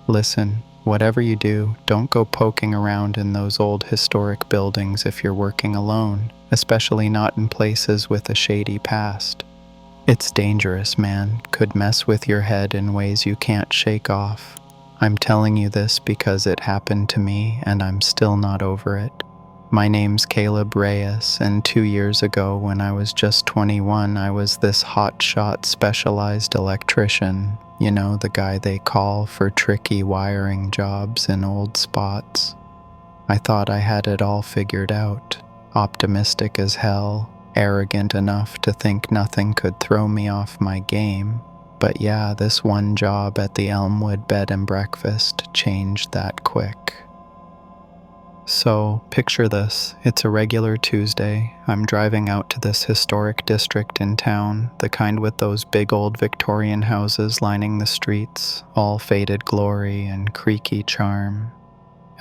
Listen, whatever you do, don't go poking around in those old historic buildings if you're working alone, especially not in places with a shady past. It's dangerous, man. Could mess with your head in ways you can't shake off. I'm telling you this because it happened to me and I'm still not over it. My name's Caleb Reyes, and 2 years ago when I was just 21, I was this hotshot specialized electrician. You know, the guy they call for tricky wiring jobs in old spots. I thought I had it all figured out, optimistic as hell, arrogant enough to think nothing could throw me off my game. But yeah, this one job at the Elmwood Bed and Breakfast changed that quick. So, picture this. It's a regular Tuesday. I'm driving out to this historic district in town, the kind with those big old Victorian houses lining the streets, all faded glory and creaky charm.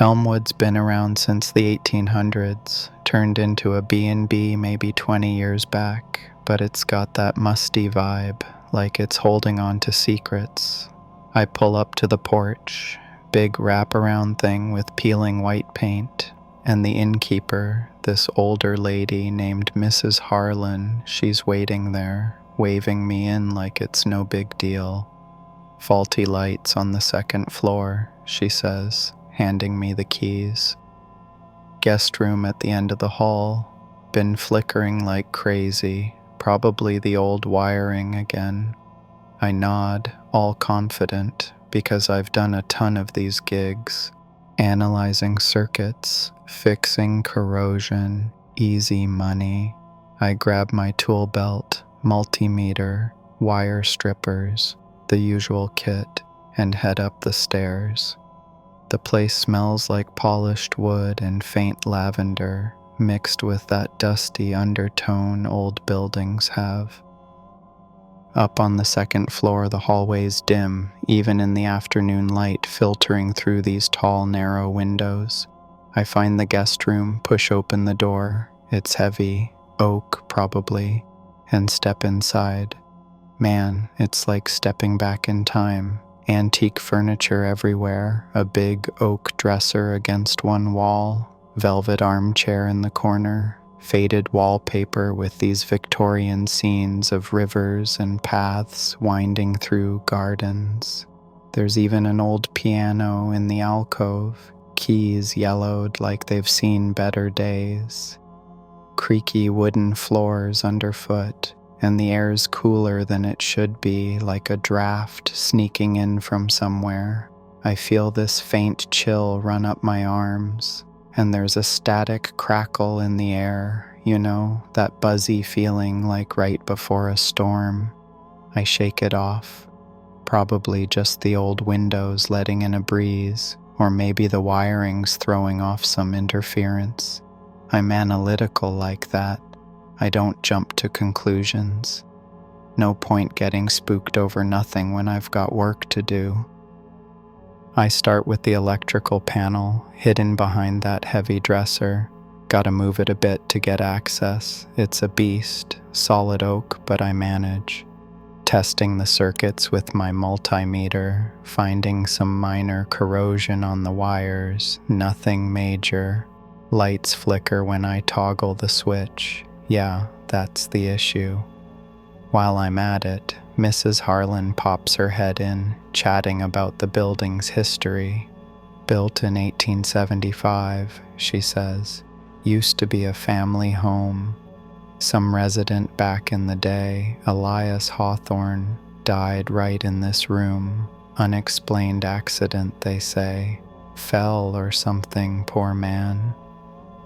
Elmwood's been around since the 1800s, turned into a B&B maybe 20 years back, but it's got that musty vibe, like it's holding on to secrets. I pull up to the porch, big wraparound thing with peeling white paint, and the innkeeper, this older lady named Mrs. Harlan, she's waiting there, waving me in like it's no big deal. Faulty lights on the second floor, she says, handing me the keys. Guest room at the end of the hall, been flickering like crazy, probably the old wiring again. I nod, all confident, because I've done a ton of these gigs, analyzing circuits, fixing corrosion, easy money. I grab my tool belt, multimeter, wire strippers, the usual kit, and head up the stairs. The place smells like polished wood and faint lavender, mixed with that dusty undertone old buildings have. Up on the second floor, the hallway's dim, even in the afternoon light filtering through these tall, narrow windows. I find the guest room, push open the door. It's heavy, oak probably, and step inside. Man, it's like stepping back in time. Antique furniture everywhere, a big oak dresser against one wall, velvet armchair in the corner, faded wallpaper with these Victorian scenes of rivers and paths winding through gardens. There's even an old piano in the alcove, keys yellowed like they've seen better days. Creaky wooden floors underfoot, and the air's cooler than it should be, like a draft sneaking in from somewhere. I feel this faint chill run up my arms, and there's a static crackle in the air, you know, that buzzy feeling like right before a storm. I shake it off. Probably just the old windows letting in a breeze, or maybe the wiring's throwing off some interference. I'm analytical like that. I don't jump to conclusions. No point getting spooked over nothing when I've got work to do. I start with the electrical panel, hidden behind that heavy dresser. Gotta move it a bit to get access. It's a beast, solid oak, but I manage. Testing the circuits with my multimeter, finding some minor corrosion on the wires, nothing major. Lights flicker when I toggle the switch. Yeah, that's the issue. While I'm at it, Mrs. Harlan pops her head in, chatting about the building's history. Built in 1875, she says, used to be a family home. Some resident back in the day, Elias Hawthorne, died right in this room. Unexplained accident, they say. Fell or something, poor man.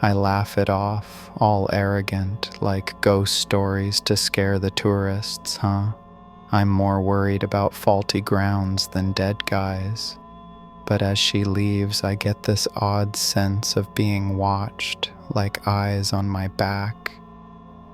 I laugh it off, all arrogant, like ghost stories to scare the tourists, huh? I'm more worried about faulty grounds than dead guys. But as she leaves, I get this odd sense of being watched, like eyes on my back.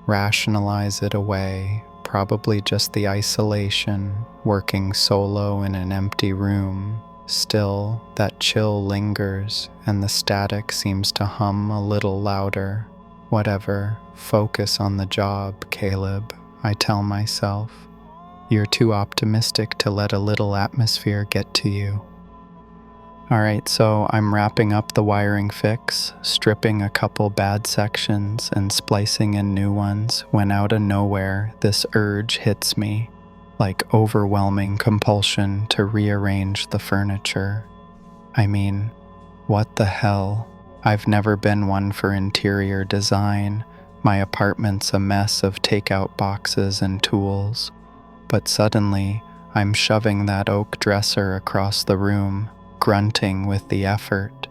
Rationalize it away, probably just the isolation, working solo in an empty room. Still, that chill lingers, and the static seems to hum a little louder. Whatever, focus on the job, Caleb, I tell myself. You're too optimistic to let a little atmosphere get to you. Alright, so I'm wrapping up the wiring fix, stripping a couple bad sections and splicing in new ones when out of nowhere this urge hits me, like overwhelming compulsion to rearrange the furniture. I mean, what the hell? I've never been one for interior design. My apartment's a mess of takeout boxes and tools. But suddenly, I'm shoving that oak dresser across the room, grunting with the effort.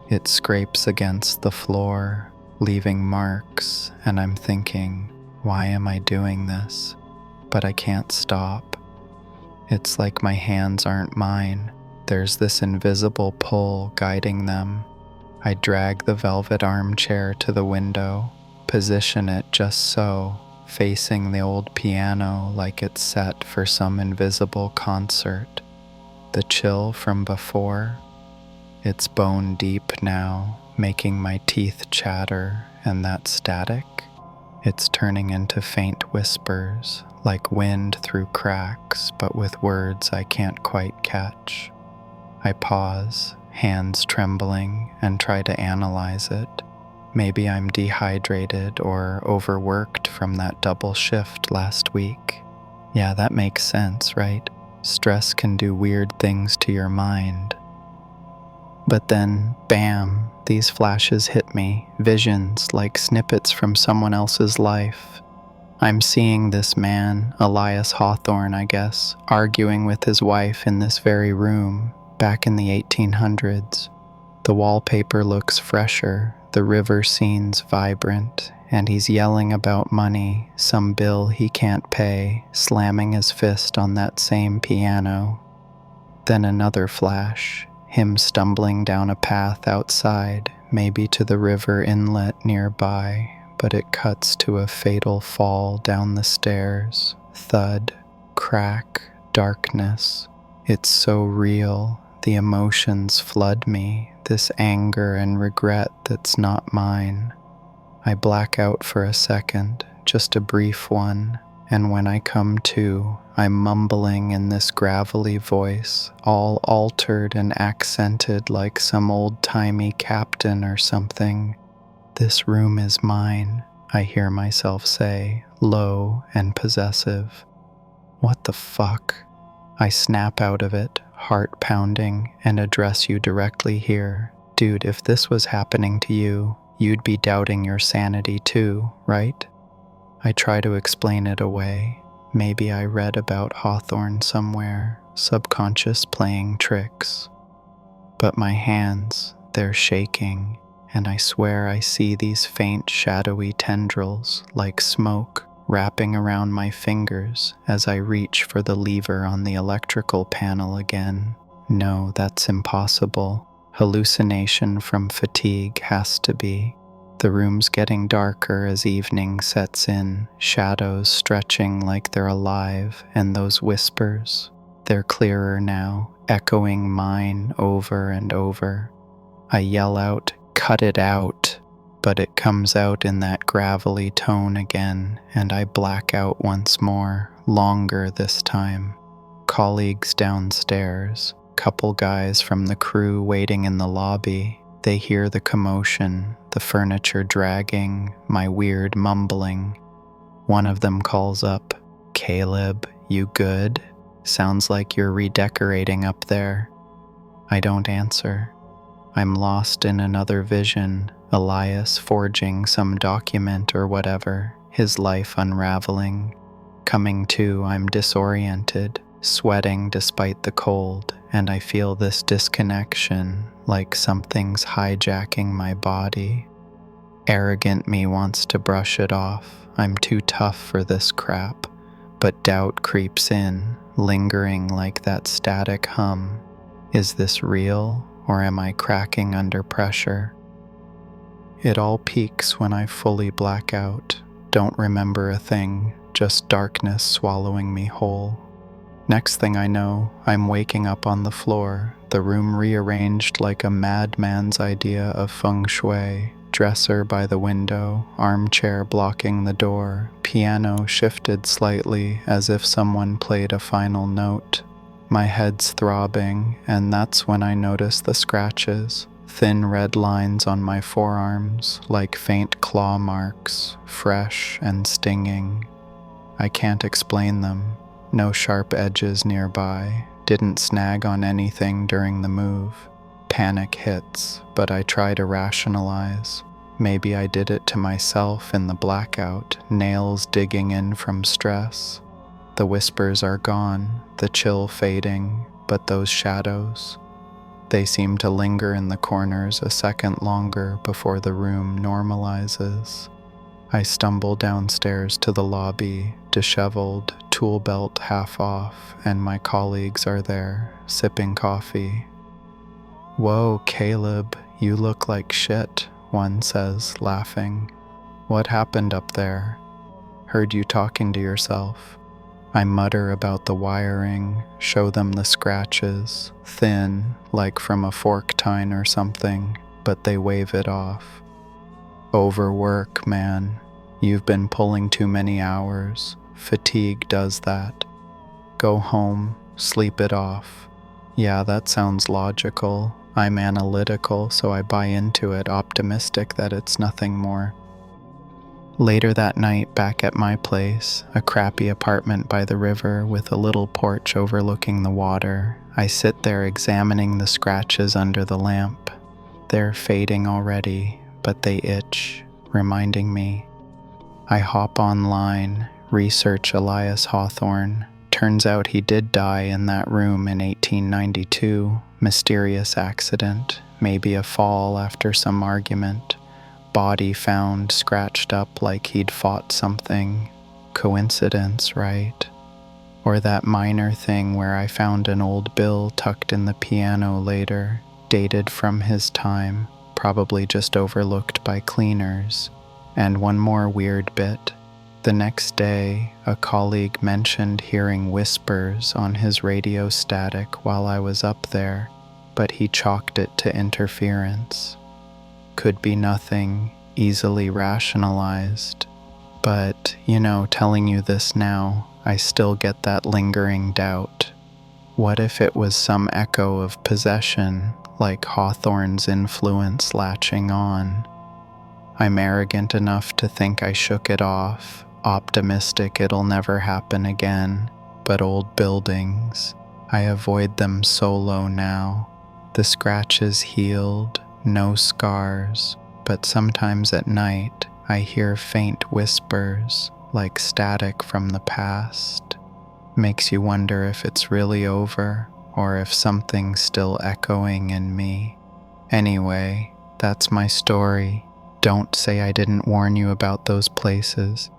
It scrapes against the floor, leaving marks, and I'm thinking, why am I doing this? But I can't stop. It's like my hands aren't mine. There's this invisible pull guiding them. I drag the velvet armchair to the window, position it just so, facing the old piano like it's set for some invisible concert. The chill from before, it's bone deep now, making my teeth chatter, and that static, it's turning into faint whispers, like wind through cracks, but with words I can't quite catch. I pause, hands trembling, and try to analyze it. Maybe I'm dehydrated or overworked from that double shift last week. Yeah, that makes sense, right? Stress can do weird things to your mind. But then, bam, these flashes hit me, visions like snippets from someone else's life. I'm seeing this man, Elias Hawthorne, I guess, arguing with his wife in this very room, back in the 1800s. The wallpaper looks fresher, the river scene's vibrant, and he's yelling about money, some bill he can't pay, slamming his fist on that same piano. Then another flash, him stumbling down a path outside, maybe to the river inlet nearby, but it cuts to a fatal fall down the stairs. Thud, crack, darkness. It's so real, the emotions flood me, this anger and regret that's not mine. I black out for a second, just a brief one, and when I come to, I'm mumbling in this gravelly voice, all altered and accented like some old-timey captain or something. This room is mine, I hear myself say, low and possessive. What the fuck? I snap out of it, heart pounding, and address you directly here. Dude, if this was happening to you, you'd be doubting your sanity too, right? I try to explain it away. Maybe I read about Hawthorne somewhere, subconscious playing tricks. But my hands, they're shaking, and I swear I see these faint shadowy tendrils, like smoke, wrapping around my fingers as I reach for the lever on the electrical panel again. No, that's impossible. Hallucination from fatigue has to be. The room's getting darker as evening sets in, shadows stretching like they're alive, and those whispers, they're clearer now, echoing mine over and over. I yell out, "Cut it out!" But it comes out in that gravelly tone again, and I black out once more, longer this time. Colleagues downstairs, couple guys from the crew waiting in the lobby, they hear the commotion, the furniture dragging, my weird mumbling. One of them calls up, "Caleb, you good? Sounds like you're redecorating up there." I don't answer. I'm lost in another vision, Elias forging some document or whatever, his life unraveling. Coming to, I'm disoriented, sweating despite the cold, and I feel this disconnection, like something's hijacking my body. Arrogant me wants to brush it off. I'm too tough for this crap. But doubt creeps in, lingering like that static hum. Is this real, or am I cracking under pressure? It all peaks when I fully black out. Don't remember a thing, just darkness swallowing me whole. Next thing I know, I'm waking up on the floor, the room rearranged like a madman's idea of feng shui. Dresser by the window, armchair blocking the door, piano shifted slightly as if someone played a final note. My head's throbbing, and that's when I notice the scratches, thin red lines on my forearms, like faint claw marks, fresh and stinging. I can't explain them. No sharp edges nearby. Didn't snag on anything during the move. Panic hits, but I try to rationalize. Maybe I did it to myself in the blackout, nails digging in from stress. The whispers are gone, the chill fading, but those shadows, they seem to linger in the corners a second longer before the room normalizes. I stumble downstairs to the lobby, disheveled, tool belt half off, and my colleagues are there, sipping coffee. "Whoa, Caleb, you look like shit," one says, laughing. "What happened up there?" "Heard you talking to yourself." I mutter about the wiring, show them the scratches, thin, like from a fork tine or something, but they wave it off. "Overwork, man. You've been pulling too many hours. Fatigue does that. Go home, sleep it off." Yeah, that sounds logical. I'm analytical, so I buy into it, optimistic that it's nothing more. Later that night, back at my place, a crappy apartment by the river with a little porch overlooking the water, I sit there examining the scratches under the lamp. They're fading already, but they itch, reminding me. I hop online, research Elias Hawthorne. Turns out he did die in that room in 1892, mysterious accident, maybe a fall after some argument. Body found scratched up like he'd fought something. Coincidence, right? Or that minor thing where I found an old bill tucked in the piano later, dated from his time, probably just overlooked by cleaners. And one more weird bit. The next day, a colleague mentioned hearing whispers on his radio static while I was up there, but he chalked it to interference. Could be nothing, easily rationalized. But, telling you this now, I still get that lingering doubt. What if it was some echo of possession, like Hawthorne's influence latching on? I'm arrogant enough to think I shook it off, optimistic it'll never happen again, but old buildings, I avoid them solo now. The scratches healed, no scars, but sometimes at night I hear faint whispers, like static from the past. Makes you wonder if it's really over, or if something's still echoing in me. Anyway, that's my story. Don't say I didn't warn you about those places.